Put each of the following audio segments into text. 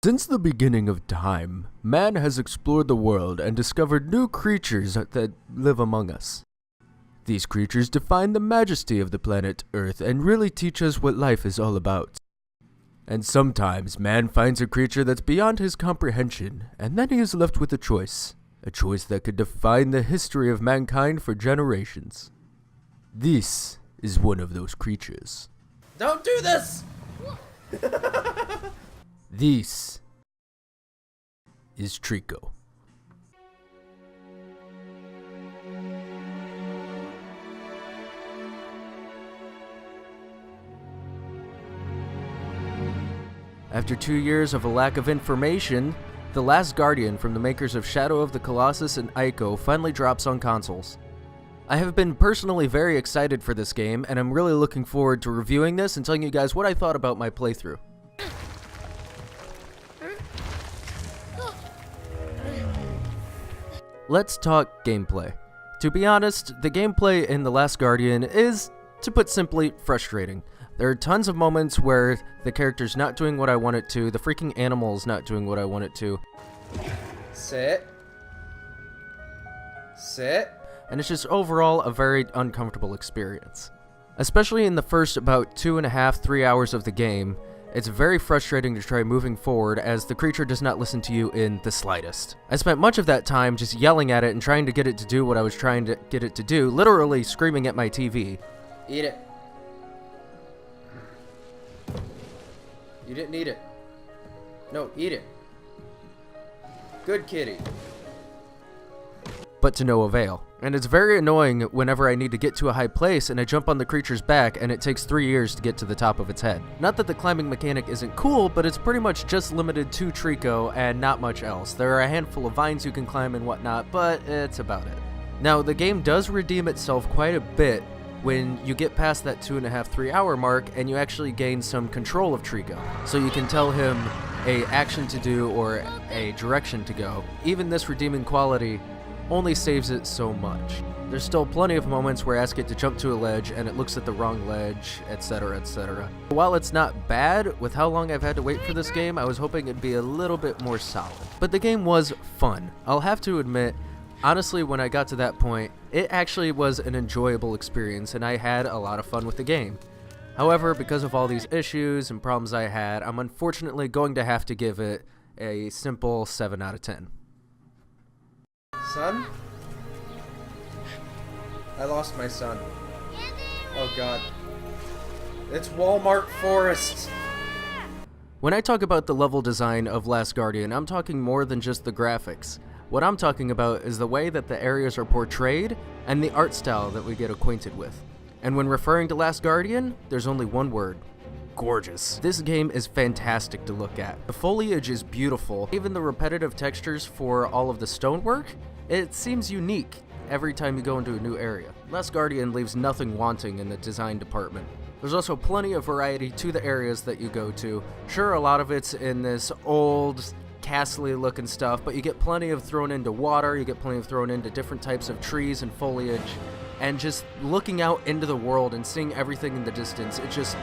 Since the beginning of time, man has explored the world and discovered new creatures that live among us. These creatures define the majesty of the planet Earth and really teach us what life is all about. And sometimes man finds a creature that's beyond his comprehension, and then he is left with a choice that could define the history of mankind for generations. This is one of those creatures. Don't do this! This is Trico. After 2 years of a lack of information, The Last Guardian from the makers of Shadow of the Colossus and Ico finally drops on consoles. I have been personally very excited for this game, and I'm really looking forward to reviewing this and telling you guys what I thought about my playthrough. Let's talk gameplay. To be honest, the gameplay in The Last Guardian is, to put simply, frustrating. There are tons of moments where the character's not doing what I want it to, the freaking animal's not doing what I want it to. Sit. Sit. And it's just overall a very uncomfortable experience. Especially in the first about 2.5–3 hours of the game, it's very frustrating to try moving forward as the creature does not listen to you in the slightest. I spent much of that time just yelling at it and trying to get it to do what I was trying to get it to do, literally screaming at my TV. Eat it. You didn't eat it. No, eat it. Good kitty. But to no avail. And it's very annoying whenever I need to get to a high place and I jump on the creature's back and it takes 3 years to get to the top of its head. Not that the climbing mechanic isn't cool, but it's pretty much just limited to Trico and not much else. There are a handful of vines you can climb and whatnot, but it's about it. Now, the game does redeem itself quite a bit when you get past that 2.5–3 hour mark and you actually gain some control of Trico. So you can tell him a action to do or a direction to go. Even this redeeming quality only saves it so much. There's still plenty of moments where I ask it to jump to a ledge and it looks at the wrong ledge, etc, etc. While it's not bad, with how long I've had to wait for this game, I was hoping it'd be a little bit more solid. But the game was fun. I'll have to admit, honestly, when I got to that point, it actually was an enjoyable experience and I had a lot of fun with the game. However, because of all these issues and problems I had, I'm unfortunately going to have to give it a simple 7 out of 10. Son? I lost my son. Oh god. It's Walmart Forest! When I talk about the level design of Last Guardian, I'm talking more than just the graphics. What I'm talking about is the way that the areas are portrayed and the art style that we get acquainted with. And when referring to Last Guardian, there's only one word: gorgeous. This game is fantastic to look at. The foliage is beautiful. Even the repetitive textures for all of the stonework, it seems unique every time you go into a new area. Last Guardian leaves nothing wanting in the design department. There's also plenty of variety to the areas that you go to. Sure, a lot of it's in this old, castle-y looking stuff, but you get plenty of thrown into water, you get plenty of thrown into different types of trees and foliage, and just looking out into the world and seeing everything in the distance, it just,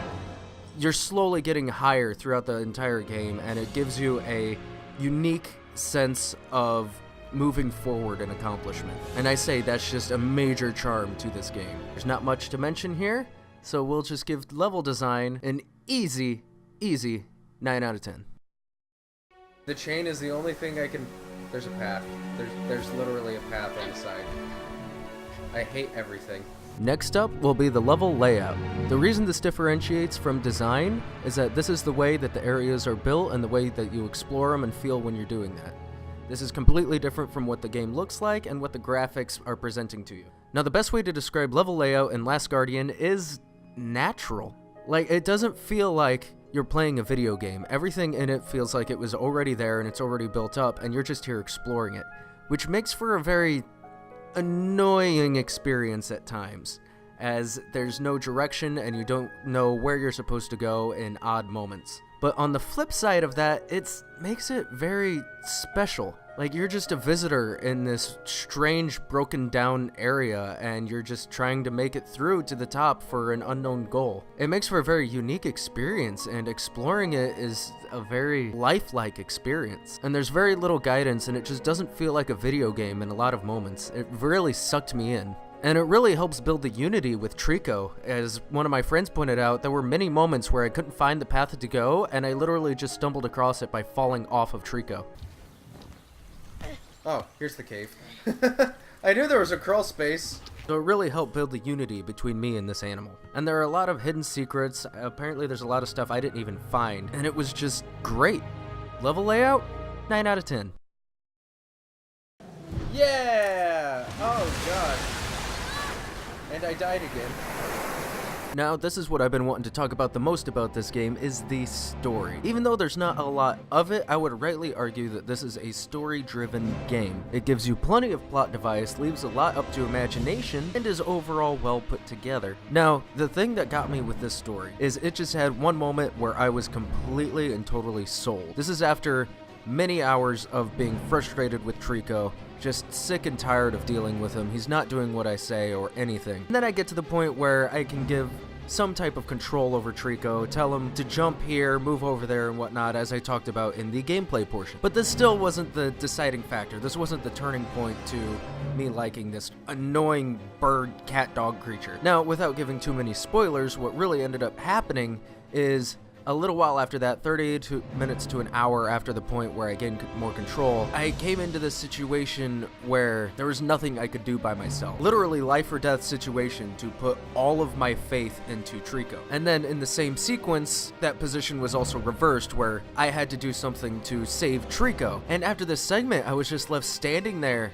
you're slowly getting higher throughout the entire game, and it gives you a unique sense of moving forward and accomplishment. And I say that's just a major charm to this game. There's not much to mention here, so we'll just give level design an easy 9 out of 10. The chain is the only thing I can... There's a path. There's literally a path on the side. I hate everything. Next up will be the level layout. The reason this differentiates from design is that this is the way that the areas are built and the way that you explore them and feel when you're doing that. This is completely different from what the game looks like and what the graphics are presenting to you. Now, the best way to describe level layout in Last Guardian is natural. Like, it doesn't feel like you're playing a video game. Everything in it feels like it was already there and it's already built up and you're just here exploring it, which makes for a very annoying experience at times, as there's no direction and you don't know where you're supposed to go in odd moments. But on the flip side of that, it makes it very special. Like, you're just a visitor in this strange, broken down area, and you're just trying to make it through to the top for an unknown goal. It makes for a very unique experience, and exploring it is a very lifelike experience. And there's very little guidance, and it just doesn't feel like a video game in a lot of moments. It really sucked me in. And it really helps build the unity with Trico. As one of my friends pointed out, there were many moments where I couldn't find the path to go, and I literally just stumbled across it by falling off of Trico. Oh, here's the cave. I knew there was a crawl space. So it really helped build the unity between me and this animal. And there are a lot of hidden secrets. Apparently there's a lot of stuff I didn't even find. And it was just great. Level layout, 9 out of 10. Yeah! Oh, God. And I died again. Now, this is what I've been wanting to talk about the most about this game, is the story. Even though there's not a lot of it, I would rightly argue that this is a story-driven game. It gives you plenty of plot device, leaves a lot up to imagination, and is overall well put together. Now, the thing that got me with this story is it just had one moment where I was completely and totally sold. This is after many hours of being frustrated with Trico, just sick and tired of dealing with him. He's not doing what I say or anything. And then I get to the point where I can give some type of control over Trico, tell him to jump here, move over there and whatnot, as I talked about in the gameplay portion. But this still wasn't the deciding factor. This wasn't the turning point to me liking this annoying bird cat dog creature. Now, without giving too many spoilers, what really ended up happening is a little while after that, 30 minutes to an hour after the point where I gained more control, I came into this situation where there was nothing I could do by myself. Literally life or death situation to put all of my faith into Trico. And then in the same sequence, that position was also reversed where I had to do something to save Trico. And after this segment, I was just left standing there.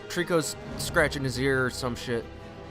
Trico's scratching his ear or some shit.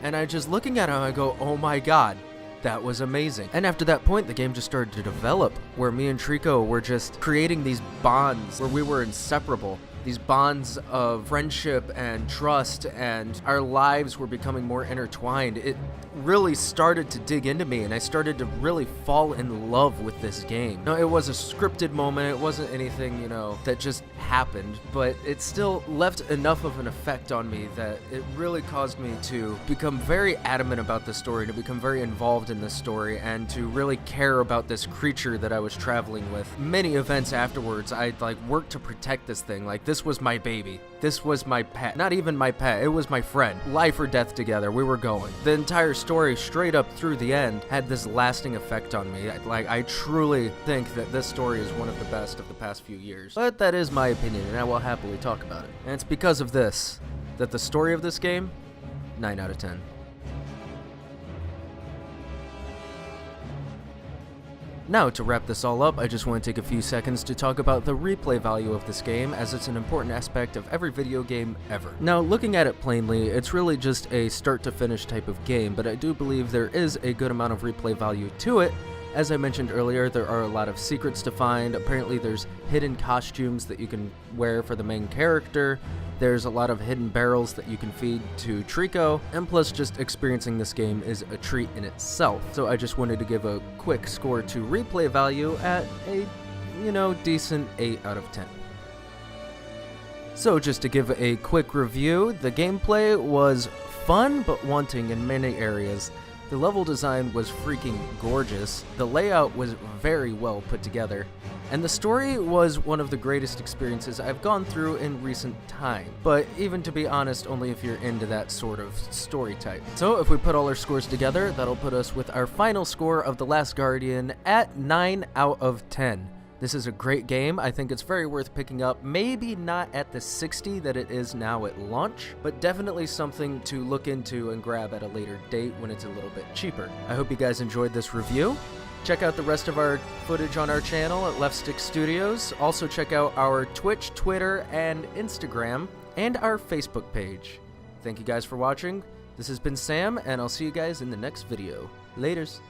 And I just looking at him, I go, oh my God. That was amazing. And after that point, the game just started to develop, where me and Trico were just creating these bonds where we were inseparable. These bonds of friendship and trust, and our lives were becoming more intertwined. It really started to dig into me, and I started to really fall in love with this game. Now, it was a scripted moment. It wasn't anything, you know, that just happened, but it still left enough of an effect on me that it really caused me to become very adamant about the story, to become very involved in this story, and to really care about this creature that I was traveling with. Many events afterwards, I worked to protect this thing. This was my baby. This was my pet. Not even my pet, it was my friend. Life or death together, we were going. The entire story, straight up through the end, had this lasting effect on me. I truly think that this story is one of the best of the past few years. But that is my opinion, and I will happily talk about it. And it's because of this that the story of this game, 9 out of 10. Now, to wrap this all up, I just want to take a few seconds to talk about the replay value of this game, as it's an important aspect of every video game ever. Now, looking at it plainly, it's really just a start-to-finish type of game, but I do believe there is a good amount of replay value to it. As I mentioned earlier, there are a lot of secrets to find. Apparently there's hidden costumes that you can wear for the main character. There's a lot of hidden barrels that you can feed to Trico, and plus just experiencing this game is a treat in itself. So I just wanted to give a quick score to replay value at a, decent 8 out of 10. So just to give a quick review, the gameplay was fun but wanting in many areas. The level design was freaking gorgeous, the layout was very well put together, and the story was one of the greatest experiences I've gone through in recent time. But even to be honest, only if you're into that sort of story type. So if we put all our scores together, that'll put us with our final score of The Last Guardian at 9 out of 10. This is a great game. I think it's very worth picking up. Maybe not at the 60 that it is now at launch, but definitely something to look into and grab at a later date when it's a little bit cheaper. I hope you guys enjoyed this review. Check out the rest of our footage on our channel at Left Stick Studios. Also check out our Twitch, Twitter, and Instagram, and our Facebook page. Thank you guys for watching. This has been Sam, and I'll see you guys in the next video. Laters.